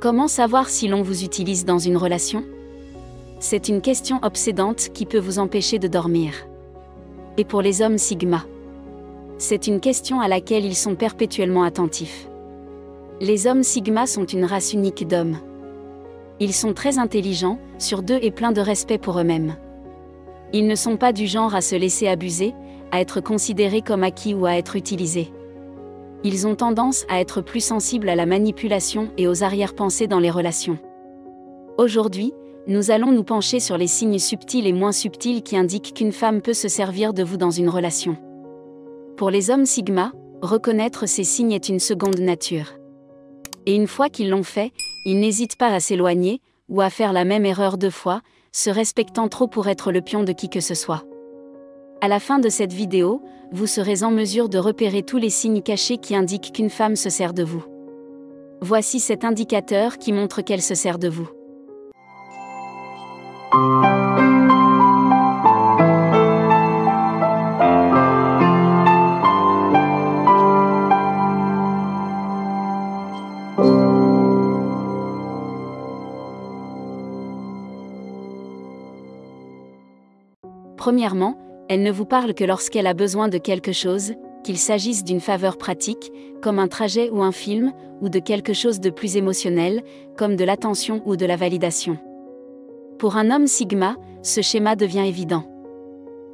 Comment savoir si l'on vous utilise dans une relation? C'est une question obsédante qui peut vous empêcher de dormir. Et pour les hommes Sigma, c'est une question à laquelle ils sont perpétuellement attentifs. Les hommes Sigma sont une race unique d'hommes. Ils sont très intelligents, sûrs d'eux et pleins de respect pour eux-mêmes. Ils ne sont pas du genre à se laisser abuser, à être considérés comme acquis ou à être utilisés. Ils ont tendance à être plus sensibles à la manipulation et aux arrière-pensées dans les relations. Aujourd'hui, nous allons nous pencher sur les signes subtils et moins subtils qui indiquent qu'une femme peut se servir de vous dans une relation. Pour les hommes Sigma, reconnaître ces signes est une seconde nature. Et une fois qu'ils l'ont fait, ils n'hésitent pas à s'éloigner, ou à faire la même erreur 2 fois, se respectant trop pour être le pion de qui que ce soit. À la fin de cette vidéo, vous serez en mesure de repérer tous les signes cachés qui indiquent qu'une femme se sert de vous. Voici cet indicateur qui montre qu'elle se sert de vous. Premièrement, elle ne vous parle que lorsqu'elle a besoin de quelque chose, qu'il s'agisse d'une faveur pratique, comme un trajet ou un film, ou de quelque chose de plus émotionnel, comme de l'attention ou de la validation. Pour un homme Sigma, ce schéma devient évident.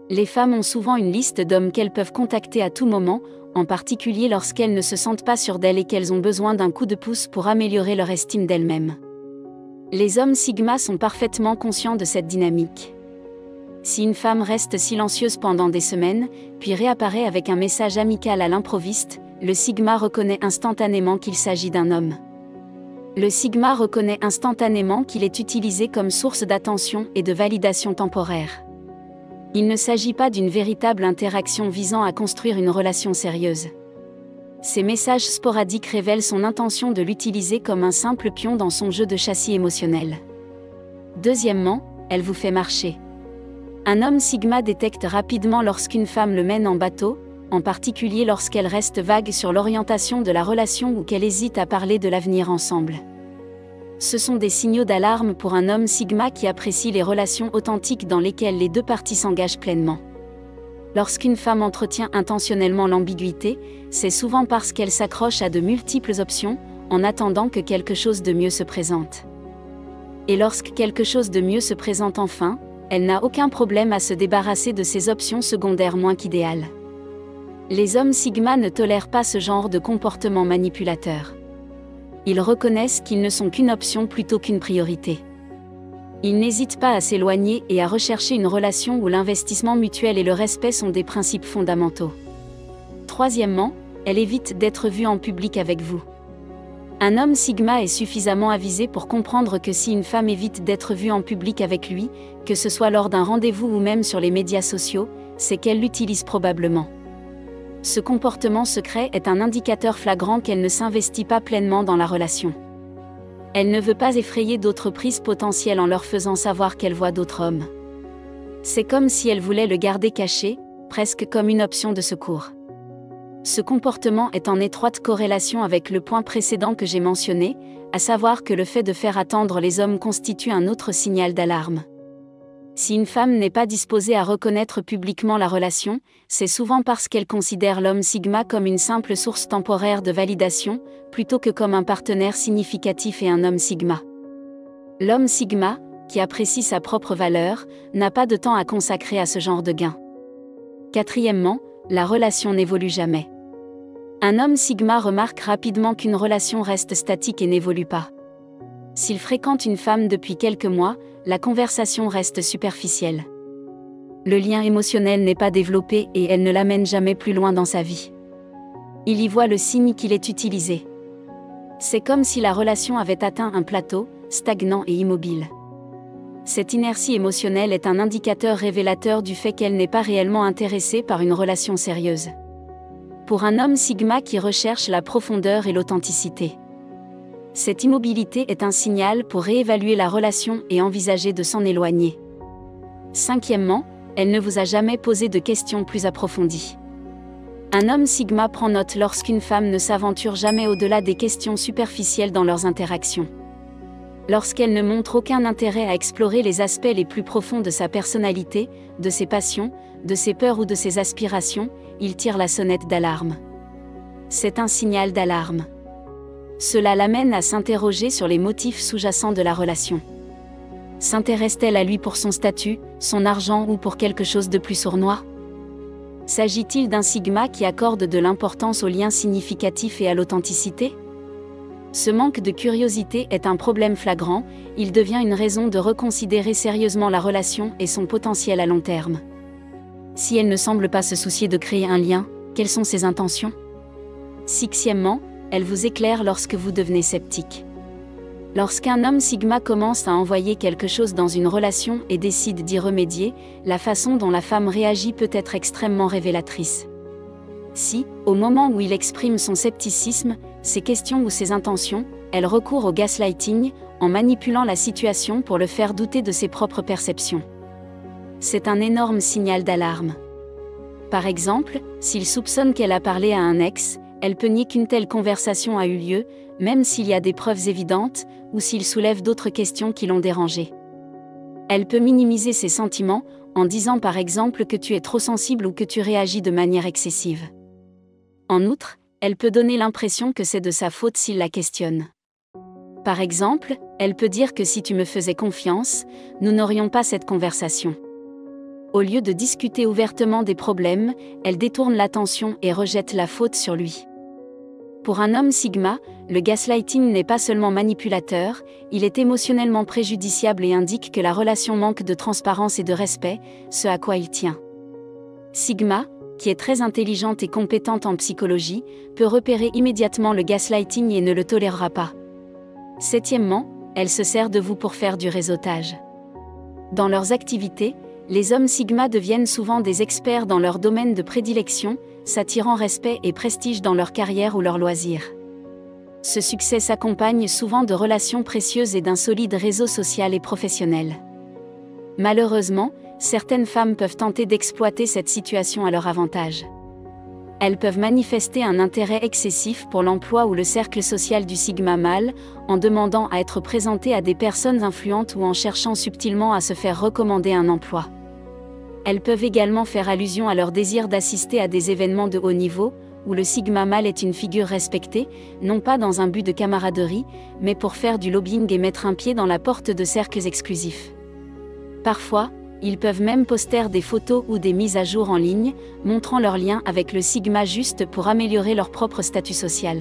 Les femmes ont souvent une liste d'hommes qu'elles peuvent contacter à tout moment, en particulier lorsqu'elles ne se sentent pas sûres d'elles et qu'elles ont besoin d'un coup de pouce pour améliorer leur estime d'elles-mêmes. Les hommes Sigma sont parfaitement conscients de cette dynamique. Si une femme reste silencieuse pendant des semaines, puis réapparaît avec un message amical à l'improviste, le Sigma reconnaît instantanément qu'il s'agit d'un homme. Le Sigma reconnaît instantanément qu'il est utilisé comme source d'attention et de validation temporaire. Il ne s'agit pas d'une véritable interaction visant à construire une relation sérieuse. Ces messages sporadiques révèlent son intention de l'utiliser comme un simple pion dans son jeu de châssis émotionnel. Deuxièmement, elle vous fait marcher. Un homme Sigma détecte rapidement lorsqu'une femme le mène en bateau, en particulier lorsqu'elle reste vague sur l'orientation de la relation ou qu'elle hésite à parler de l'avenir ensemble. Ce sont des signaux d'alarme pour un homme Sigma qui apprécie les relations authentiques dans lesquelles les 2 parties s'engagent pleinement. Lorsqu'une femme entretient intentionnellement l'ambiguïté, c'est souvent parce qu'elle s'accroche à de multiples options, en attendant que quelque chose de mieux se présente. Et lorsque quelque chose de mieux se présente enfin, elle n'a aucun problème à se débarrasser de ces options secondaires moins qu'idéales. Les hommes Sigma ne tolèrent pas ce genre de comportement manipulateur. Ils reconnaissent qu'ils ne sont qu'une option plutôt qu'une priorité. Ils n'hésitent pas à s'éloigner et à rechercher une relation où l'investissement mutuel et le respect sont des principes fondamentaux. Troisièmement, elle évite d'être vue en public avec vous. Un homme Sigma est suffisamment avisé pour comprendre que si une femme évite d'être vue en public avec lui, que ce soit lors d'un rendez-vous ou même sur les médias sociaux, c'est qu'elle l'utilise probablement. Ce comportement secret est un indicateur flagrant qu'elle ne s'investit pas pleinement dans la relation. Elle ne veut pas effrayer d'autres prises potentielles en leur faisant savoir qu'elle voit d'autres hommes. C'est comme si elle voulait le garder caché, presque comme une option de secours. Ce comportement est en étroite corrélation avec le point précédent que j'ai mentionné, à savoir que le fait de faire attendre les hommes constitue un autre signal d'alarme. Si une femme n'est pas disposée à reconnaître publiquement la relation, c'est souvent parce qu'elle considère l'homme Sigma comme une simple source temporaire de validation, plutôt que comme un partenaire significatif et un homme Sigma. L'homme Sigma, qui apprécie sa propre valeur, n'a pas de temps à consacrer à ce genre de gain. Quatrièmement, la relation n'évolue jamais. Un homme Sigma remarque rapidement qu'une relation reste statique et n'évolue pas. S'il fréquente une femme depuis quelques mois, la conversation reste superficielle. Le lien émotionnel n'est pas développé et elle ne l'amène jamais plus loin dans sa vie. Il y voit le signe qu'il est utilisé. C'est comme si la relation avait atteint un plateau, stagnant et immobile. Cette inertie émotionnelle est un indicateur révélateur du fait qu'elle n'est pas réellement intéressée par une relation sérieuse. Pour un homme Sigma qui recherche la profondeur et l'authenticité, cette immobilité est un signal pour réévaluer la relation et envisager de s'en éloigner. Cinquièmement, elle ne vous a jamais posé de questions plus approfondies. Un homme Sigma prend note lorsqu'une femme ne s'aventure jamais au-delà des questions superficielles dans leurs interactions. Lorsqu'elle ne montre aucun intérêt à explorer les aspects les plus profonds de sa personnalité, de ses passions, de ses peurs ou de ses aspirations, il tire la sonnette d'alarme. C'est un signal d'alarme. Cela l'amène à s'interroger sur les motifs sous-jacents de la relation. S'intéresse-t-elle à lui pour son statut, son argent ou pour quelque chose de plus sournois? S'agit-il d'un sigma qui accorde de l'importance aux liens significatifs et à l'authenticité? Ce manque de curiosité est un problème flagrant, il devient une raison de reconsidérer sérieusement la relation et son potentiel à long terme. Si elle ne semble pas se soucier de créer un lien, quelles sont ses intentions? Sixièmement, elle vous éclaire lorsque vous devenez sceptique. Lorsqu'un homme sigma commence à envoyer quelque chose dans une relation et décide d'y remédier, la façon dont la femme réagit peut être extrêmement révélatrice. Si, au moment où il exprime son scepticisme, ses questions ou ses intentions, elle recourt au gaslighting, en manipulant la situation pour le faire douter de ses propres perceptions. C'est un énorme signal d'alarme. Par exemple, s'il soupçonne qu'elle a parlé à un ex, elle peut nier qu'une telle conversation a eu lieu, même s'il y a des preuves évidentes, ou s'il soulève d'autres questions qui l'ont dérangée. Elle peut minimiser ses sentiments, en disant par exemple que tu es trop sensible ou que tu réagis de manière excessive. En outre, elle peut donner l'impression que c'est de sa faute s'il la questionne. Par exemple, elle peut dire que si tu me faisais confiance, nous n'aurions pas cette conversation. Au lieu de discuter ouvertement des problèmes, elle détourne l'attention et rejette la faute sur lui. Pour un homme sigma, le gaslighting n'est pas seulement manipulateur, il est émotionnellement préjudiciable et indique que la relation manque de transparence et de respect, ce à quoi il tient. Sigma, qui est très intelligente et compétente en psychologie, peut repérer immédiatement le gaslighting et ne le tolérera pas. Septièmement, elle se sert de vous pour faire du réseautage. Dans leurs activités, les hommes sigma deviennent souvent des experts dans leur domaine de prédilection, s'attirant respect et prestige dans leur carrière ou leurs loisirs. Ce succès s'accompagne souvent de relations précieuses et d'un solide réseau social et professionnel. Malheureusement, certaines femmes peuvent tenter d'exploiter cette situation à leur avantage. Elles peuvent manifester un intérêt excessif pour l'emploi ou le cercle social du sigma mâle, en demandant à être présentées à des personnes influentes ou en cherchant subtilement à se faire recommander un emploi. Elles peuvent également faire allusion à leur désir d'assister à des événements de haut niveau, où le sigma mâle est une figure respectée, non pas dans un but de camaraderie, mais pour faire du lobbying et mettre un pied dans la porte de cercles exclusifs. Parfois, ils peuvent même poster des photos ou des mises à jour en ligne, montrant leur lien avec le sigma juste pour améliorer leur propre statut social.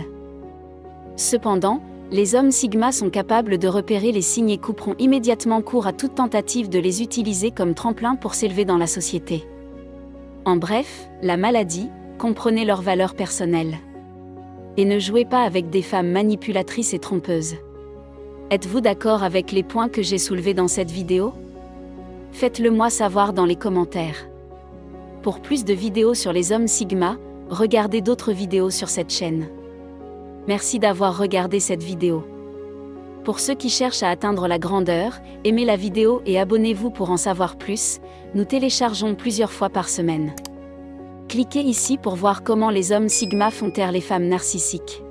Cependant, les hommes sigma sont capables de repérer les signes et couperont immédiatement court à toute tentative de les utiliser comme tremplin pour s'élever dans la société. En bref, la maladie, comprenez leurs valeurs personnelles. Et ne jouez pas avec des femmes manipulatrices et trompeuses. Êtes-vous d'accord avec les points que j'ai soulevés dans cette vidéo? Faites-le moi savoir dans les commentaires. Pour plus de vidéos sur les hommes sigma, regardez d'autres vidéos sur cette chaîne. Merci d'avoir regardé cette vidéo. Pour ceux qui cherchent à atteindre la grandeur, aimez la vidéo et abonnez-vous pour en savoir plus, nous téléchargeons plusieurs fois par semaine. Cliquez ici pour voir comment les hommes sigma font taire les femmes narcissiques.